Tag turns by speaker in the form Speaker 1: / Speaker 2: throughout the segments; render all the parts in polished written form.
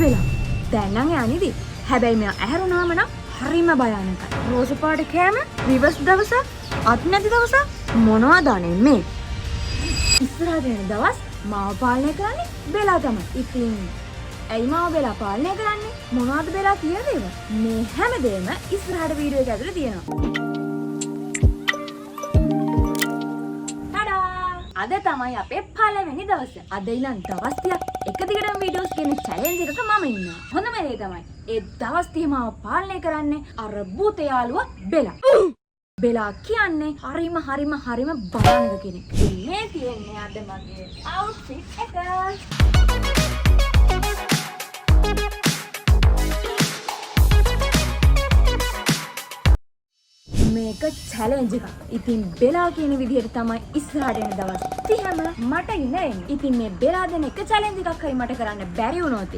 Speaker 1: බෙලා. දැන් නම් යන්නේදී. හැබැයි මෙයා ඇහැරුණාම නම් හරිම භයානකයි. රෝස පාට කෑම, රිවර්ස් දවසක්, අත් නැති දවසක් මොනවද අනේ මේ? ඉස්සරහට එන දවස් මාව පාලනය කරන්නේ බෙලා තමයි. ඉතින් ඇයි මාව බෙලා පාලනය කරන්නේ? මොනවද බෙලා කියන දේවල්? මේ හැමදේම ඉස්සරහට වීඩියෝ එක ඇතුලේ තියෙනවා. අද තමයි අපේ පළවෙනි දවස. අද ඉඳන් දවස් 30ක් එක දිගටම වීඩියෝස් කියන චැලෙන්ජ් එකක මම ඉන්නවා. හොඳම දේ තමයි ඒ දවස් 30 මාව පාලනය කරන්නේ අර භූත යාළුවා බෙලා. බෙලා කියන්නේ හරිම භයානක කෙනෙක්. මේ තියෙන්නේ අද මගේ අවුට්ෆිට් එක. මේක චැලෙන්ජ් එකක්. ඉතින් බෙලා කියන විදිහට තමයි ඉස්සරහට එන දවස් 30ම මට ඉන්නේ. ඉතින් මේ බෙලා දෙන එක චැලෙන්ජ් එකක් හරි මට කරන්න බැරි වුණොත්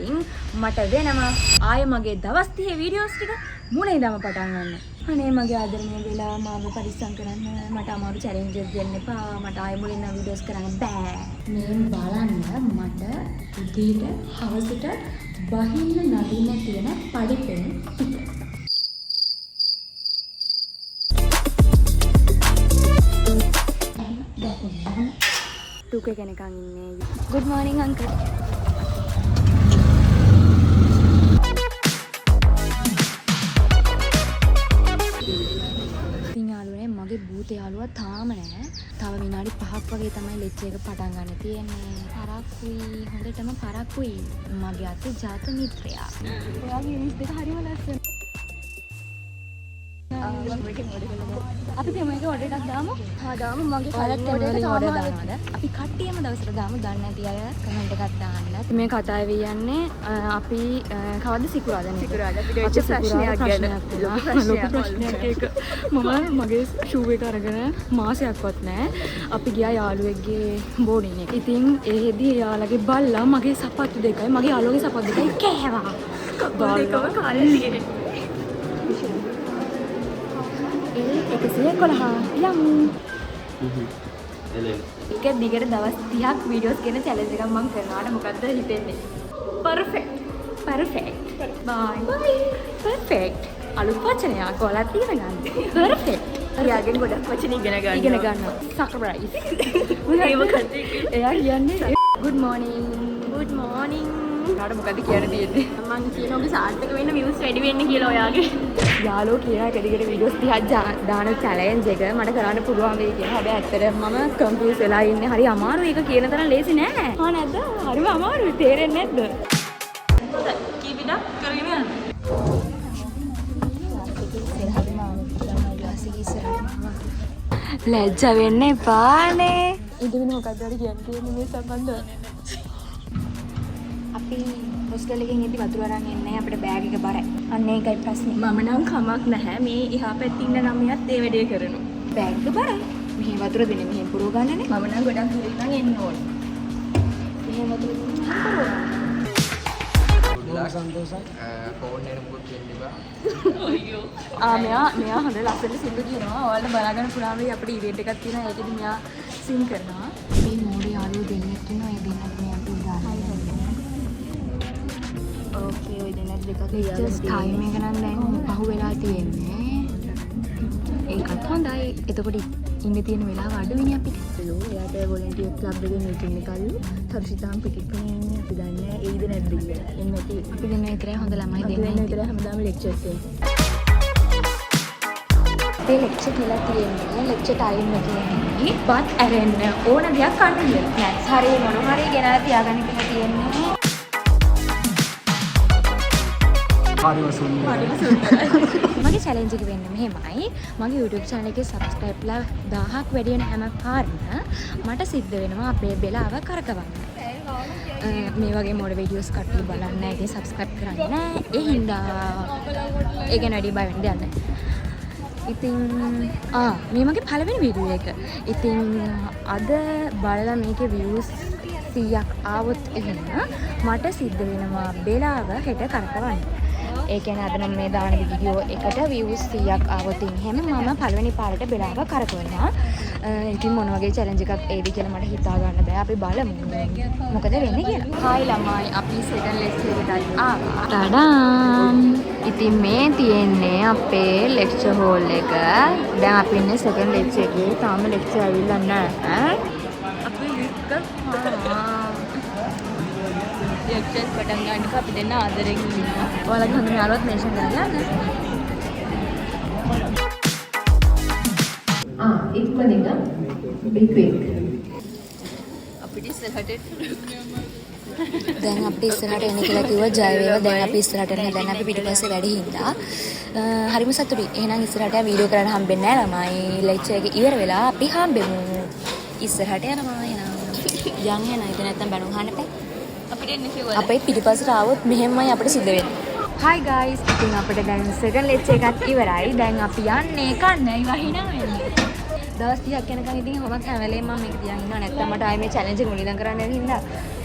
Speaker 1: මට වෙනවා ආයේ මගේ දවස් 30 වීඩියෝස් ටික මුලින් ඉඳන්ම පටන් ගන්න. අනේ මගේ ආදරණීය බෙලා මාව පරිස්සම් කරන්න. මට අමාරු චැලෙන්ජස් දෙන්න එපා. මට ආයේ මුලින් ඉඳන් වීඩියෝස් කරන්න බෑ. මේ බලන්න මට උදේට හවසට බහින්න නගින්න තියෙන පඩිපෙන් ටික. කෙනෙක්න් ඉන්නේ. Good morning uncle. ඉතින් යාළුවනේ මගේ භූත යාළුවා තාම නැහැ. තව විනාඩි 5ක් වගේ තමයි ලෙක්චර් එක පටන් ගන්න තියෙන්නේ. පරක්කුයි හොඳටම පරක්කුයි. මගේ අතේ ජාත මිත්‍රයා. ඔයාගේ ඉනිස් දෙක හරිම ලස්සනයි. අපි මේක ඔඩර් එකක් දාමු. හා දාමු. මගේ කලත් ඔඩර් දානවාද? අපි කට්ටියම දවසට දාමු. දන්නේ නැති අය කමෙන්ට් එකක් දාන්න. මේ කතාව වෙන්නේ අපි කවද්ද සිකුරාදා නේද? සිකුරාදා අපිට වෙච්ච ප්‍රශ්නයක් ගැන. ලොකු ප්‍රශ්නයක් ඒක. මම මගේ ෂූ එක අරගෙන මාසයක්වත් නැහැ. අපි ගියා යාළුවෙක්ගේ බෝඩින් එක. ඉතින් ඒදී යාළුවගේ බල්ලා මගේ සපත්තු දෙකයි මගේ යාළුවගේ සපත්තු දෙකයි කෑවා. බල්ලව කාලේ තියෙන්නේ. 111 යම් එක දිගට දවස් 30ක් වීඩියෝස් කියන චැලෙන්ජ් එකක් මම කරනවාට මොකද්ද හිතෙන්නේ? පර්ෆෙක්ට් බයි පර්ෆෙක්ට් අලුත් වචනයක් ඔයාලත් ඉගෙන ගන්න. පර්ෆෙක්ට් එයාගෙන් ගොඩක් වචන ඉගෙන ගන්න. සර්ප්‍රයිස් එයා කියන්නේ good morning යාට මොකද කියන්න තියෙන්නේ? මම කියන ඔබ සාර්ථක වෙන්න views වැඩි වෙන්න කියලා ඔයාගේ. යාළුවෝ කියන එක දිගට වීඩියෝස් 30ක් දාන චැලෙන්ජ් එක මට කරන්න පුළුවන් වෙයි කියලා. හැබැයි ඇත්තටම මම කන්ෆියුස් වෙලා ඉන්නේ. හරි අමාරුයි. ඒක කියන තරම් ලේසි නෑ. හා නැද්ද? හරිම අමාරුයි. තේරෙන්නේ නැද්ද? හොඳයි. කීපිට කරගෙන යන්න. ලැජ්ජ වෙන්න එපානේ. ඉතින් මොකක්ද කියන්නේ මේ සම්බන්ධව? අපි හොස්ටල් එකෙන් ඉඳි වතුර අරන් එන්නේ අපිට බෑග් එක බරයි. අන්න ඒකයි ප්‍රශ්නේ. මම නම් කමක් නැහැ. මේ එහා පැත්තේ ඉන්න ළමයාත් ඒ වැඩේ කරනවා. බෑග් එක බරයි. මෙහි වතුර දෙන්නේ මෙහෙන් පුරව ගන්නනේ. මම නම් ගොඩක් දුරින් නම් එන්න ඕනේ. මෙහෙන් වතුර දෙන්න සන්තෝෂයි. ෆෝන් එක මුකුත් දෙන්න එපා. අයියෝ. මෙයා හොඳ ලස්සන සින්දු කියනවා. ඔයාලට බලා ගන්න පුළුවන් වෙයි අපිට ඉවෙන්ට් එකක් තියෙනවා. ඒකෙදි මෙයා සින් කරනවා. මේ මෝඩේ යාළුවෝ දෙන්නෙක් ඉන්නවා. ඒ දෙන්නත් මෙයාට උදාහරණයක්. ඕකේ ඔය දෙන්නත් දෙකක් ටිචර්ස් ටයිම් එක නම් දැන් පහු වෙලා තියෙන්නේ. ඒකත් හොඳයි. එතකොට ඉන්න තියෙන වෙලාව අඩුවෙනේ අපිට. එයාට වොලන්ටියර් ක්ලබ් එකේ මීටින් එකලු තර්ෂිතාම් පිටිපිටින් ඉන්නේ. අපි දන්නේ ඒයිද නැද්ද කියලා. එන්න ඇති. අපි දෙන්න විතරයි හොඳ ළමයි දෙන්න. අපි විතර හැමදාම ලෙක්චර්ස් අපේ ලෙක්චර් කියලා තියෙන්නේ ලෙක්චර් ටයිම් එකේ බත් ඇරෙන්න ඕන දෙයක් කන්න කියලා. ස්නැක්ස් හරි මොන හරි ගෙනලා තියාගන්න කියලා තියෙන්නේ. මගේ චැලෙන්ජ් එක වෙන්නේ මෙහෙමයි. මගේ YouTube channel එකේ subscribeලා 1000ක් වැඩි වෙන හැම පාරම මට සිද්ධ වෙනවා අපේ බෙලාව කරකවන්න. මේ වගේ මොඩ වීඩියෝස් කට්ටිය බලන්න නැහැ. ඒකේ subscribe කරන්නේ නැහැ. ඒ හින්දා ඒක ගැන වැඩි බය වෙන්න දෙයක් නැහැ. ඉතින් මේ මගේ පළවෙනි වීඩියෝ එක. ඉතින් අද බලලා මේකේ views 100ක් ආවොත් එහෙම මට සිද්ධ වෙනවා බෙලාව හෙට කරකවන්න. ඒ කියන්නේ අද මම මේ දාන වීඩියෝ එකට views 100ක් ආවොත් එහෙම මම පළවෙනි පාරට බෙලාව කරකවනවා. ඉතින් මොන වගේ challenge එකක් එයිද කියලා මට හිතා ගන්න බෑ. අපි බලමු මොකද වෙන්නේ කියලා. හායි ළමයි අපි second lecture එකටයි ආවා. ටඩාම්. ඉතින් මේ තියෙන්නේ අපේ lecture hall එක. දැන් අපි ඉන්නේ second lecture එකේ. තාම lecture ඇවිල්ලා නැහැ. අපි lecture පටන් ගන්නක අපි දෙන්න ආදරෙන් ඉන්නවා. ඔයාලගේ හොඳ යාළුවත් මේෂන් කරලා යන්න.
Speaker 2: ඉක්මනින් be quick.
Speaker 1: අපිට ඉස්සරහට දැන් අපිට ඉස්සරහට එන්න කියලා කිව්වා ජය වේවා. දැන් අපි ඉස්සරහට එන්න. දැන් අපි පිටිපස්සේ වැඩි හින්දා හරිම සතුටුයි. එහෙනම් ඉස්සරහට වීඩියෝ කරන්න හම්බෙන්නේ නැහැ ළමයි. ලෙක්චර් එක ඉවර වෙලා අපි හම්බෙමු. ඉස්සරහට යනවා එහෙනම්. යන් යන ඉතින් නැත්තම් බණුන් අහන්න බෑ. අපිට එන්න කිව්වා. අපේ පිටිපස්සට ආවොත් මෙහෙමයි අපිට සිද්ධ වෙන්නේ. Hi guys. ඉතින් අපිට දැන් second lecture එකත් ඉවරයි. දැන් අපි යන්නේ කන්නයි වහිනා වෙන්නේ. දවස් 30ක් යනකම් ඉතින් කොහොමද හැම වෙලේම මම මේක තියන් ඉන්නවා. නැත්තම් මට ආයේ මේ challenge එක මුලින්ම කරන්න වෙන හින්දා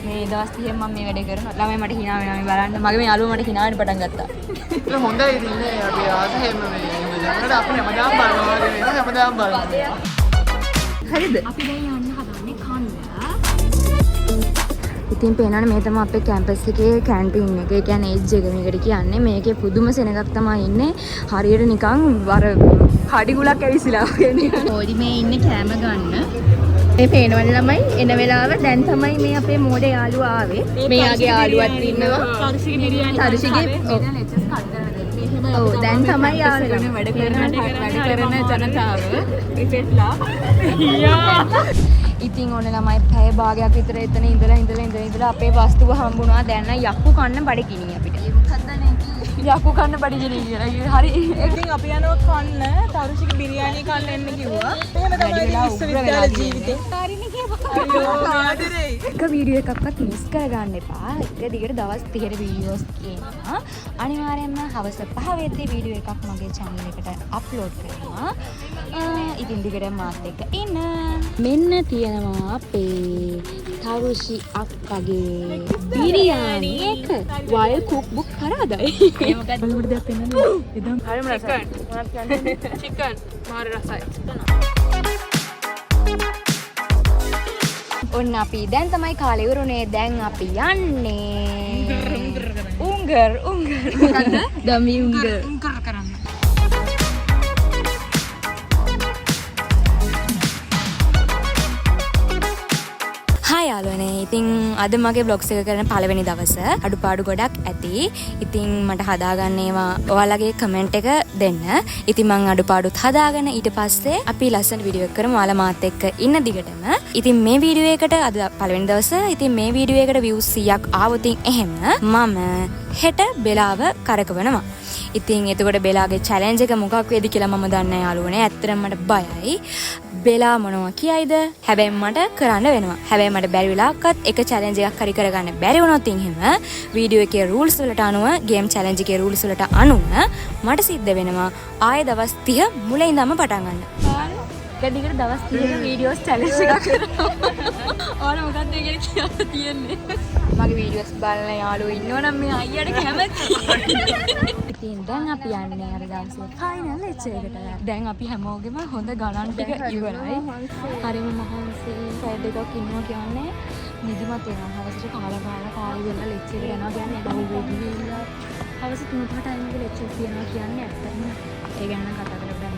Speaker 1: මේ දවස් 30න් මම මේ වැඩේ කරනවා. ළමයි මට hina වෙනවා මේ බලන්න. මගේ මේ යාළුවා මට hina වෙන්න පටන් ගත්තා.
Speaker 3: ඒක හොඳයි ඉතින් නේ අපි ආසෙම මේ ඉඳලා අපි හැමදාම බලනවා වගේ නේද හැමදාම බලනවා.
Speaker 1: හරිද? අපි දැන් යන්න හදන්නේ කන්න. ඉතින් පේනවනේ මේ තමයි අපේ කැම්පස් එකේ කැන්ටින් එක. ඒ කියන්නේ එජ් එක මේකට කියන්නේ. මේකේ පුදුම සෙනගක් තමයි ඉන්නේ. හරියට නිකන් අර කඩිගුලක් ඇවිසිලා වගේ නේ. ඕඩි මේ ඉන්නේ කැම ගන්න. මේ පේනවනේ ළමයි එන වෙලාව දැන් තමයි මේ අපේ මෝඩේ යාළුවා ආවේ. මෙයාගේ යාළුවත් ඉන්නවා. තරුෂිගේ බිරියානි. තරුෂිගේ ඔව් දැන් තමයි යාළුවා වැඩ කරන ජනතාව. රිපෙට්ලා. ඉතින් ඕනේ ළමයි පැය භාගයක් විතර එතන ඉඳලා අපේ වස්තුව හම්බුණා. දැන් නම් යක්කු කන්න බඩගිනි අපිට. යක්කු කන්න බඩගිනි කියලා. හරි.
Speaker 2: ඉතින් අපි යනවා කන්න තරුෂිගේ බිරියානි කන්න එන්න කිව්වා. එහෙම තමයි විශ්වවිද්‍යාල ජීවිතේ. කාරිනේ කියපා. අයියෝ ආදරේ.
Speaker 1: එක වීඩියෝ එකක්වත් මිස් කරගන්න එපා. එක දිගට දවස් 30ට වීඩියෝස් කියනවා. අනිවාර්යයෙන්ම හවස 5 වෙද්දී වීඩියෝ එකක් මගේ channel එකට අප්ලෝඩ් කරනවා. ඉතින් දිගට මාත් එක්ක ඉන්න. මෙන්න තියෙනවා අපේ තරුෂි අක්කගේ බිරියානි එක. වයල් කුක් බුක් කරාදයි. ඒ මොකක්ද? බලමුද දෙයක් පෙන්නන්නේ. ඉතින් හරිම රසයි. මොනවද කියන්නේ?
Speaker 2: චිකන් මාර රසයි.
Speaker 1: ඔන්න අපි දැන් තමයි කාලේ ඉවරුනේ. දැන් අපි යන්නේ උංගර් මොකද්ද? දමි උංගර්
Speaker 2: කරන්න.
Speaker 1: හායි යාළුවනේ. ඉතින් අද මගේ vlogs එක කරන පළවෙනි දවස. අඩුපාඩු ගොඩක් ඇති. ඉතින් මට හදාගන්න ඒවා ඔයාලගේ කමෙන්ට් එක දෙන්න. ඉතින් මම අඩුපාඩුත් හදාගෙන ඊට පස්සේ අපි ලස්සන වීඩියෝ එක කරමු. ඔයාලා මාත් එක්ක ඉන්න දිගටම. ඉතින් මේ වීඩියෝ එකට අද පළවෙනි දවස. ඉතින් මේ වීඩියෝ එකට views 100ක් ආවොත් එහෙම මම හෙට බෙලාව කරකවනවා. ඉතින් එතකොට බෙලාගේ challenge එක මොකක් වේද කියලා මම දන්නේ නැහැ යාළුවනේ. ඇත්තටම මට බයයි. බෙලා මොනවා කියයිද? හැබැයි මට කරන්න වෙනවා. හැබැයි මට බැරි වෙලාවකත් එක challenge එකක් හරි කරගන්න බැරි වුණොත් එහෙම වීඩියෝ එකේ rules වලට අනුව game challenge එකේ rules වලට අනුව මට සිද්ධ වෙනවා ආයෙ දවස් 30 මුලින් ඉඳන්ම පටන් ගන්න. ගඩියකට දවස් 30ක වීඩියෝස් challenge එකක් කරනවා. ඕන මොකක්ද ඒකේ කියලා තියෙන්නේ. මගේ වීඩියෝස් බලන යාළුවෝ ඉන්නවනම් මේ අයියට කැමතියි. ඉතින් දැන් අපි යන්නේ අර දවසේ ෆයිනල් lecture එකට. දැන් අපි හැමෝගෙම හොඳ ගණන් ටික ඉවරයි. හරිම මහන්සි සයිඩ් එකක් ඉන්නවා කියන්නේ නිදිමත වෙනවා. හවසට කාලා කාලේ වෙලා lecture එකට යනවා කියන්නේ බහුල් වෙන්නේ. හවස 3ට ටයිම් එක lecture තියනවා කියන්නේ ඇත්තටම ඒ ගැන නම් කතා කරන්න බෑ.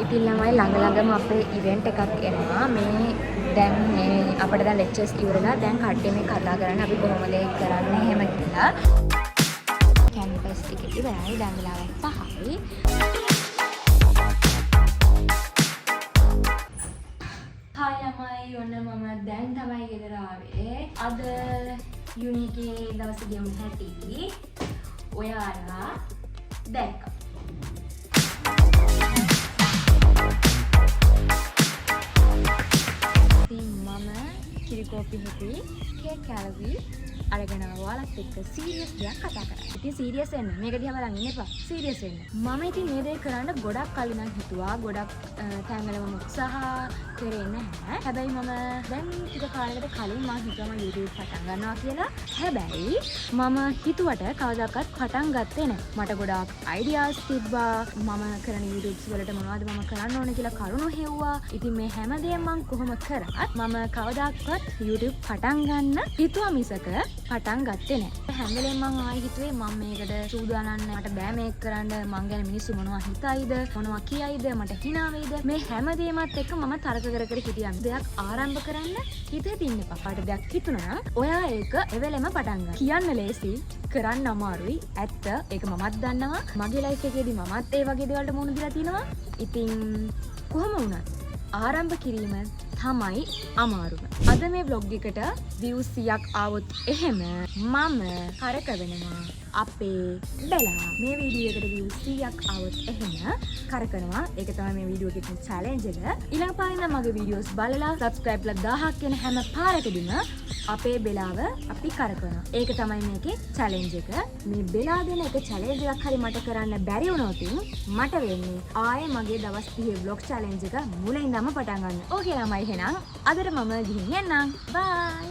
Speaker 1: ඉතින් ළමයි ළඟම අපේ ඉවෙන්ට් එකක් එනවා. මේ දැන් මේ අපිට දැන් ලෙක්චර්ස් ඉවරලා දැන් කට්ටිය මේ කතා කරන්නේ අපි කොහොමද ඒක කරන්නේ එහෙම කියලා. කැම්පස් එකේ ඉවරයි. දැන් වෙලාව 5යි. හායි ළමයි ඔන්න මම දැන් තමයි ගෙදර ආවේ. අද යුනිකේ දවසේ ගෙවුන හැටි ඔයාලා දැක්කා. ඉතින් මම කෝපි හැටි කේක් කැලරි අරගෙන ඔයාලත් එක්ක සීරියස් දෙයක් කතා කරා. ඉතින් සීරියස් වෙන්න. මේක දිහා බලන් ඉන්න එපා. සීරියස් වෙන්න. මම ඉතින් මේ දේ කරන්න ගොඩක් කලින් නම් හිතුවා. ගොඩක් තැන්වල මම උත්සාහ කරේ නැහැ. හැබැයි මම දැන් ටික කාලයකට කලින් මම හිතුවා මම YouTube පටන් ගන්නවා කියලා. හැබැයි මම හිතුවට කවදාකවත් පටන් ගත්තේ නැහැ. මට ගොඩාක් අයිඩියාස් තිබ්බා. මම කරන YouTubes වලට මොනවද මම කරන්න ඕන කියලා කරුණු හෙව්වා. ඉතින් මේ හැමදේම මම කොහොම කරත් මම කවදාකවත් YouTube පටන් ගන්න හිතුවා මිසක පටන් ගත්තේ නැහැ. හැම වෙලේම මම ආයි හිතුවේ මම මේකට සූදානම් නැහැ. මට බෑ මේක කරන්න. මං ගැන මිනිස්සු මොනවා හිතයිද? මොනවා කියයිද? මට hina වෙයිද? මේ හැමදේමත් එක්ක මම තරක කර කර හිටියා. දෙයක් ආරම්භ කරන්න හිතේ තින්න එපා. පාට දෙයක් හිතුණා නම් ඔයා ඒක එවෙලෙම පටන් ගන්න. කියන්න ලේසි, කරන්න අමාරුයි. ඇත්ත. ඒක මමත් දන්නවා. මගේ ලයිෆ් එකේදී මමත් ඒ වගේ දේවල්ට මුහුණ දීලා තිනවා. ඉතින් කොහොම වුණත් ආරම්භ කිරීම තමයි අමාරුම. අද මේ vlog එකට views 100ක් ආවොත් එහෙම මම කරක වෙනවා අපේ බෙලා. මේ වීඩියෝ එකට views 100ක් ආවොත් එහෙම කරකනවා. ඒක තමයි මේ වීඩියෝ එකේ challenge එක. ඊළඟ පාරේ නම් මගේ videos බලලා subscribe ලා 1000ක් වෙන හැම පාරකදීම අපේ බෙලාව අපි කරකනවා. ඒක තමයි මේකේ challenge එක. මේ බෙලා දෙන එක challenge එකක් හරි මට කරන්න බැරි වුණොත් මට වෙන්නේ ආයේ මගේ දවස් 30 vlog challenge එක මුලින්දම පටන් ගන්න. ඕකේ ළමයි එහෙනම් අදට මම ගිහින් යන්නම්. bye